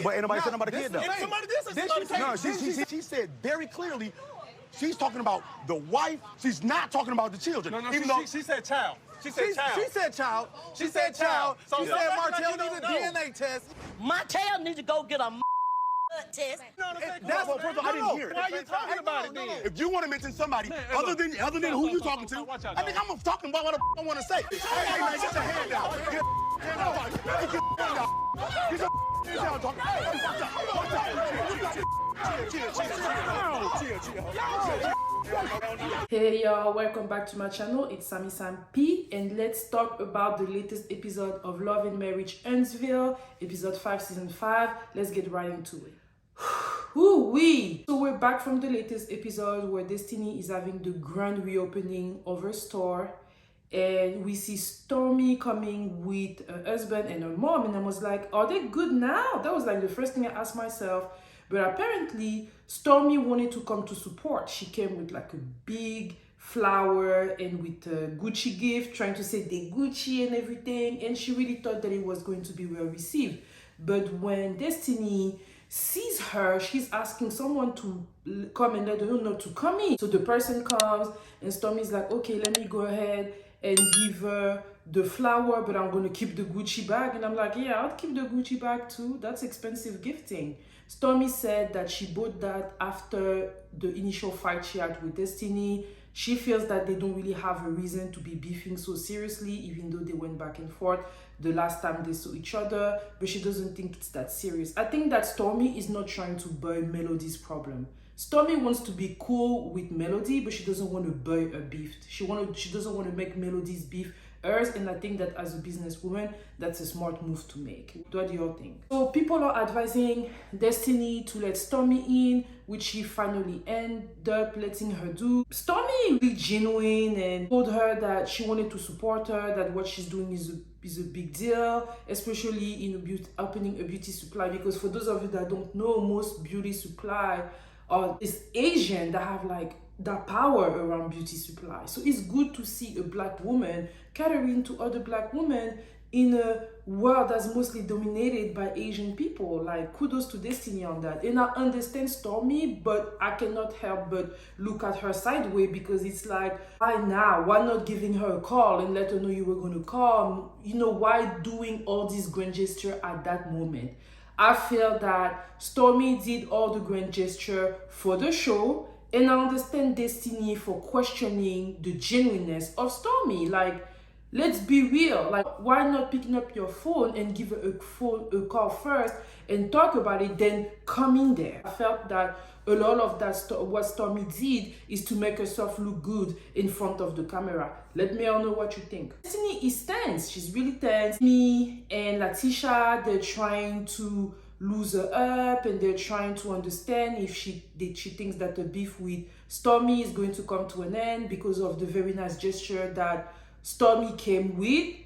But ain't nobody said nothing about the kid, though. Somebody did say somebody. No, she said very clearly, she's talking about the wife. She's not talking about the children. No, She said child. She said child. She said child. She said child. So She said Martell needs a DNA test. Martell needs to go get a blood test. That's what I didn't hear. Why are you talking about it then? If you want to mention somebody other than who you talking to, I think I'm talking about what I want to say. Hey, man, get your hand down. Get your hand down. Get your hand down. Get your hand down. Hey y'all, welcome back to my channel. It's Sammy Sam P, and let's talk about the latest episode of Love Marriage Huntsville, episode 5, season 5. Let's get right into it. Woo-wee! So we're back from the latest episode where Destiny is having the grand reopening of her store, and we see Stormy coming with her husband and her mom, and I was like, are they good now? That was like the first thing I asked myself. But apparently Stormy wanted to come to support. She came with like a big flower and with a Gucci gift, trying to say they Gucci and everything, and she really thought that it was going to be well received. But when Destiny sees her, she's asking someone to come and let her know to come in. So the person comes and Stormy's like, okay, let me go ahead and give her the flower, but I'm going to keep the Gucci bag. And I'm like, yeah, I'll keep the Gucci bag too. That's expensive gifting. Stormy said that she bought that after the initial fight she had with Destiny. She feels that they don't really have a reason to be beefing so seriously, even though they went back and forth the last time they saw each other, but she doesn't think it's that serious. I think that Stormy is not trying to buy Melody's problem. Stormy wants to be cool with Melody, but she doesn't want to buy a beef. She doesn't want to make Melody's beef hers, and I think that as a businesswoman, that's a smart move to make. What do you all think? So people are advising Destiny to let Stormy in, which she finally ended up letting her do. Stormy really genuine and told her that she wanted to support her, that what she's doing is a big deal, especially in opening a beauty supply, because for those of you that don't know, most beauty supply is Asian that have like that power around beauty supply. So it's good to see a black woman catering to other black women in a world that's mostly dominated by Asian people. Like, kudos to Destiny on that. And I understand Stormy, but I cannot help but look at her sideways, because it's like, why now? Why not giving her a call and let her know you were going to come? You know, why doing all this grand gesture at that moment? I feel that Stormy did all the grand gesture for the show, and I understand Destiny for questioning the genuineness of Stormy. Like, let's be real. Like, why not picking up your phone and give her a call first and talk about it, then come in there? I felt that a lot of that what Stormy did is to make herself look good in front of the camera. Let me all know what you think. Destiny is tense. She's really tense. Me and Latisha, they're trying to lose her up, and they're trying to understand if she thinks that the beef with Stormy is going to come to an end because of the very nice gesture that Stormy came with,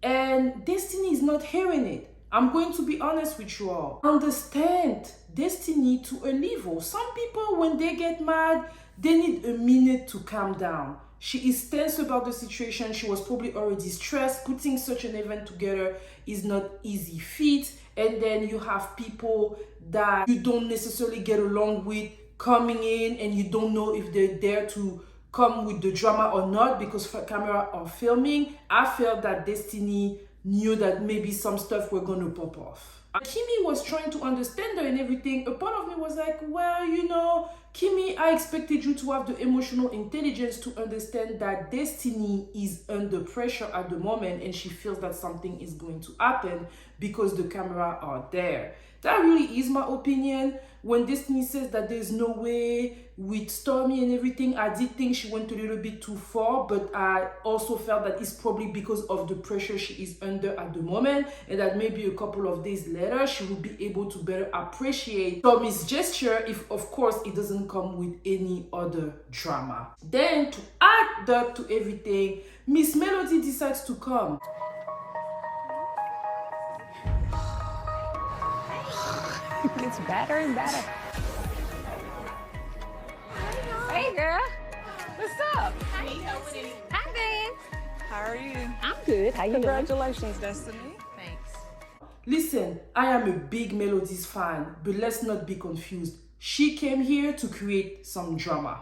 and Destiny is not hearing it. I'm going to be honest with you all. Understand Destiny to a level. Some people, when they get mad, they need a minute to calm down. She is tense about the situation. She was probably already stressed. Putting such an event together is not easy feat. And then you have people that you don't necessarily get along with coming in, and you don't know if they're there to come with the drama or not because camera are filming. I felt that Destiny knew that maybe some stuff were going to pop off. Kimmy was trying to understand her and everything. A part of me was like, well, you know, Kimmy, I expected you to have the emotional intelligence to understand that Destiny is under pressure at the moment, and she feels that something is going to happen because the camera are there. That really is my opinion. When Destiny says that there's no way with Stormy and everything, I did think she went a little bit too far, but I also felt that it's probably because of the pressure she is under at the moment, and that maybe a couple of days later, she will be able to better appreciate Stormy's gesture if, of course, it doesn't come with any other drama. Then, to add up to everything, Miss Melody decides to come. It gets better and better. Hey, girl. What's up? Hi, Dan. How are you? I'm good. How you doing? Congratulations, Destiny. Thanks. Listen, I am a big Melodies fan, but let's not be confused. She came here to create some drama.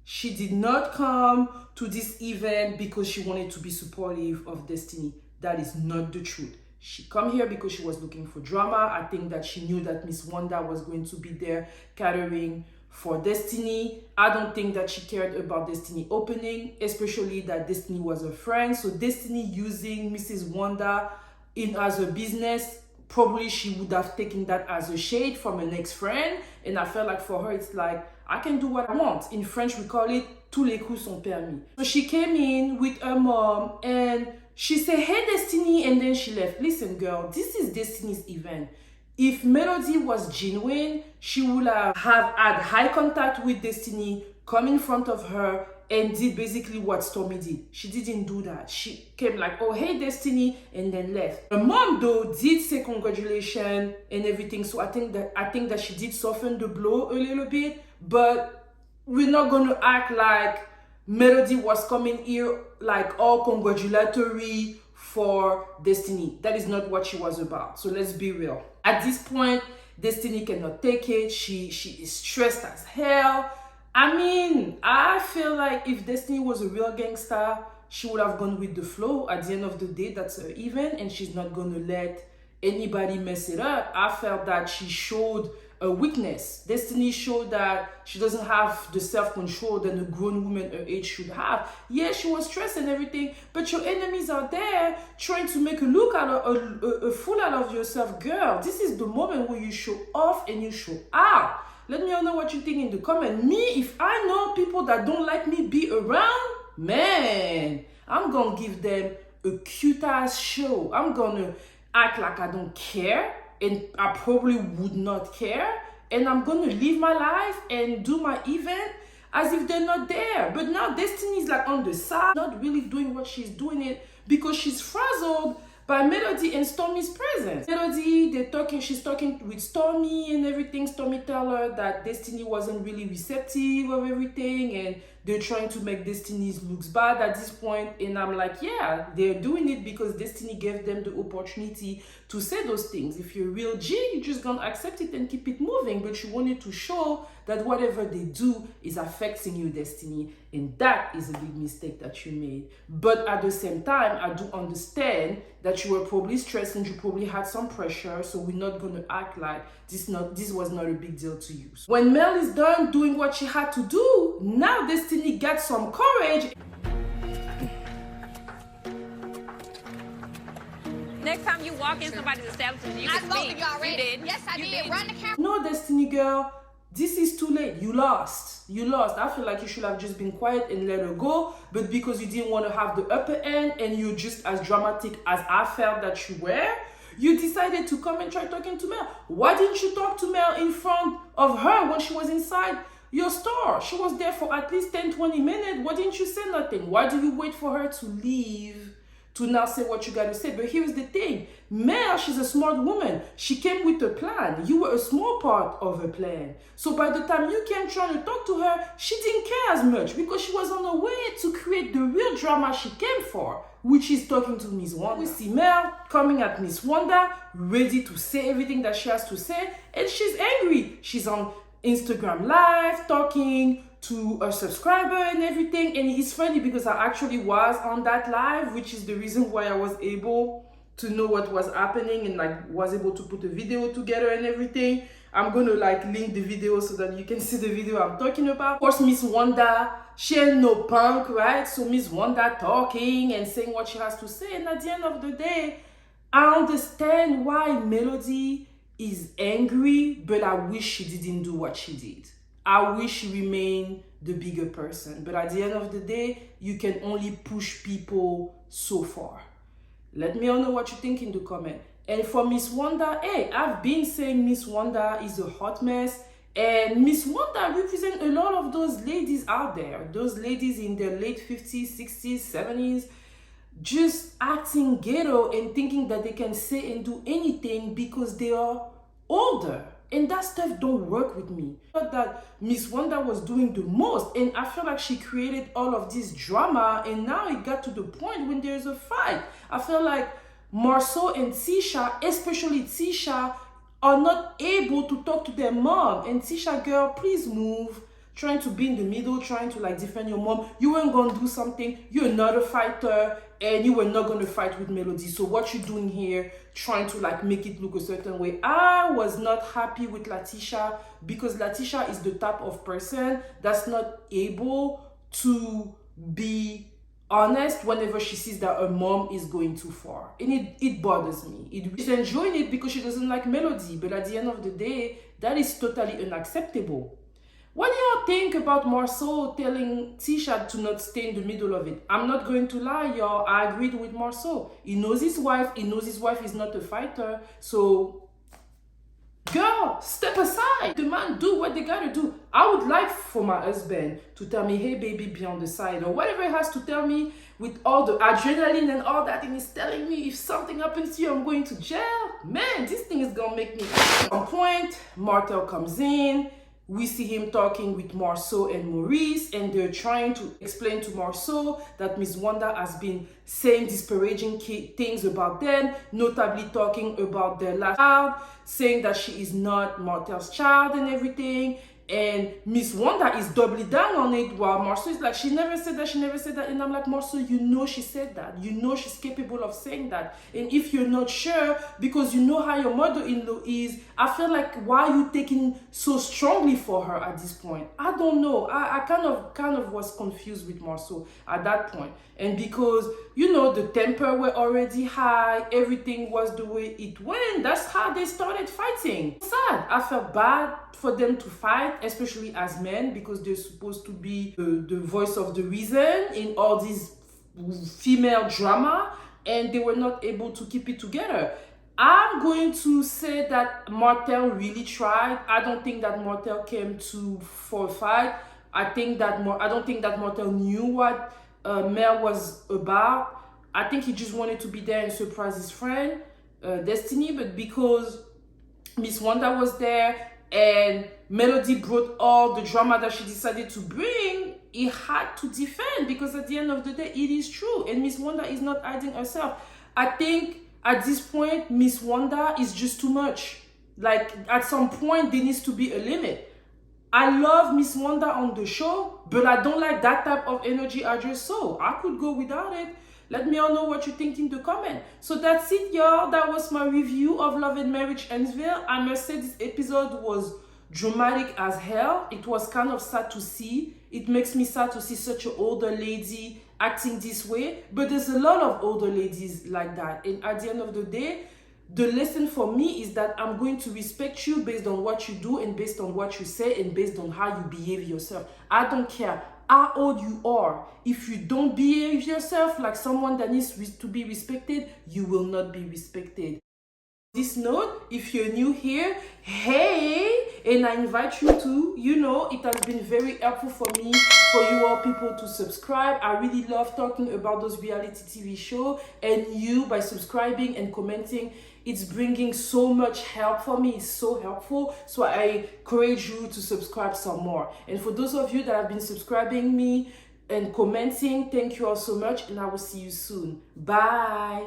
She did not come to this event because she wanted to be supportive of Destiny. That is not the truth. She come here because she was looking for drama. I think that she knew that Miss Wanda was going to be there catering for Destiny. I don't think that she cared about Destiny opening, especially that Destiny was a friend. So Destiny using Mrs. Wanda in as a business, probably she would have taken that as a shade from an ex-friend. And I felt like for her, it's like, I can do what I want. In French, we call it tous les coups sont permis. So she came in with her mom and she said, hey, Destiny, and then she left. Listen, girl, this is Destiny's event. If Melody was genuine, she would have had high contact with Destiny, come in front of her, and did basically what Stormy did. She didn't do that. She came like, oh, hey, Destiny, and then left. Her mom, though, did say congratulations and everything. So I think that she did soften the blow a little bit, but we're not going to act like Melody was coming here like all congratulatory for Destiny. That is not what she was about. So let's be real. At this point, Destiny cannot take it. She is stressed as hell. I mean, I feel like if Destiny was a real gangster, she would have gone with the flow. At the end of the day, that's her event, and she's not going to let anybody mess it up. I felt that she showed a weakness. Destiny showed that she doesn't have the self-control that a grown woman her age should have. Yeah, she was stressed and everything, but your enemies are there trying to make a look at a fool out of yourself. Girl, this is the moment where you show off and you show out. Let me know what you think in the comment. Me, if I know people that don't like me be around, man, I'm gonna give them a cute ass show. I'm gonna act like I don't care, and I probably would not care, and I'm gonna live my life and do my event as if they're not there. But now Destiny is like on the side, not really doing what she's doing it because she's frazzled by Melody and Stormy's presence. Melody, she's talking with Stormy and everything. Stormy tell her that Destiny wasn't really receptive of everything and they're trying to make Destiny's looks bad at this point. And I'm like, yeah, they're doing it because Destiny gave them the opportunity to say those things. If you're a real G, you're just gonna accept it and keep it moving. But you wanted to show that whatever they do is affecting you, Destiny. And that is a big mistake that you made. But at the same time, I do understand that you were probably stressed and you probably had some pressure. So we're not gonna act like this was not a big deal to you. So when Mel is done doing what she had to do, now Destiny got some courage. Next time you walk in somebody's establishment, you can speak. You already. You did. Yes, I did. Run the camera. No, Destiny girl, this is too late. You lost. I feel like you should have just been quiet and let her go. But because you didn't want to have the upper end and you're just as dramatic as I felt that you were, you decided to come and try talking to Mel. Why didn't you talk to Mel in front of her when she was inside your store? She was there for at least 10-20 minutes. Why didn't you say nothing? Why do you wait for her to leave to now say what you got to say? But here's the thing. Mel, she's a smart woman. She came with a plan. You were a small part of her plan. So by the time you came trying to talk to her, she didn't care as much because she was on her way to create the real drama she came for, which is talking to Miss Wanda. We see Mel coming at Miss Wanda, ready to say everything that she has to say, and she's angry. She's on Instagram Live talking to a subscriber and everything. And it's funny because I actually was on that live, which is the reason why I was able to know what was happening and like was able to put a video together and everything. I'm gonna like link the video so that you can see the video I'm talking about. Of course, Miss Wanda, she ain't no punk, right? So Miss Wanda talking and saying what she has to say. And at the end of the day, I understand why Melody is angry, but I wish she didn't do what she did. I wish she remained the bigger person. But at the end of the day, you can only push people so far. Let me know what you think in the comment. And for Miss Wanda, hey, I've been saying Miss Wanda is a hot mess. And Miss Wanda represents a lot of those ladies out there. Those ladies in their late 50s, 60s, 70s, just acting ghetto and thinking that they can say and do anything because they are older. And that stuff don't work with me. I thought that Miss Wanda was doing the most, and I feel like she created all of this drama, and now it got to the point when there's a fight. I feel like Marsau and Tisha, especially Tisha, are not able to talk to their mom. And Tisha, girl, please move. Trying to be in the middle, trying to like defend your mom. You weren't gonna do something. You're not a fighter, and you were not gonna fight with Melody. So what you doing here, trying to like make it look a certain way? I was not happy with Latisha because Latisha is the type of person that's not able to be honest whenever she sees that her mom is going too far, and it bothers me. She's enjoying it because she doesn't like Melody, but at the end of the day, that is totally unacceptable. What do y'all think about Marsau telling Tisha to not stay in the middle of it? I'm not going to lie, y'all. I agreed with Marsau. He knows his wife. He knows his wife is not a fighter. So, girl, step aside. The man do what they gotta do. I would like for my husband to tell me, hey, baby, be on the side. Or whatever he has to tell me with all the adrenaline and all that. And he's telling me if something happens to you, I'm going to jail. Man, this thing is gonna make me... At some point, Martell comes in. We see him talking with Marsau and Maurice, and they're trying to explain to Marsau that Miss Wanda has been saying disparaging things about them, notably talking about their last child, saying that she is not Martell's child and everything. And Miss Wanda is doubling down on it while Marsau is like, she never said that, she never said that. And I'm like, Marsau, you know she said that. You know she's capable of saying that. And if you're not sure, because you know how your mother-in-law is, I feel like, why are you taking so strongly for her at this point? I don't know. I kind of was confused with Marsau at that point. And because, you know, the temper were already high, everything was the way it went, that's how they started fighting. Sad. I felt bad for them to fight, especially as men, because they're supposed to be the voice of the reason in all this female drama, and they were not able to keep it together. I'm going to say that Martell really tried. I don't think that Martell came for a fight. I don't think that Martell knew what Mel was about. I think he just wanted to be there and surprise his friend, Destiny, but because Miss Wanda was there and Melody brought all the drama that she decided to bring, he had to defend, because at the end of the day, it is true. And Miss Wanda is not hiding herself. I think at this point, Miss Wanda is just too much. Like, at some point, there needs to be a limit. I love Miss Wanda on the show, but I don't like that type of energy I just saw. I could go without it. Let me all know what you think in the comment. So that's it, y'all. That was my review of Love Marriage Huntsville. I must say this episode was dramatic as hell. It was kind of sad to see. It makes me sad to see such an older lady acting this way. But there's a lot of older ladies like that. And at the end of the day, the lesson for me is that I'm going to respect you based on what you do and based on what you say and based on how you behave yourself. I don't care how old you are. If you don't behave yourself like someone that needs to be respected, you will not be respected. This note, if you're new here, hey, and I invite you to, you know, it has been very helpful for me, for you all people to subscribe. I really love talking about those reality TV shows, and you, by subscribing and commenting, it's bringing so much help for me. It's so helpful. So I encourage you to subscribe some more. And for those of you that have been subscribing me and commenting, thank you all so much, and I will see you soon. Bye.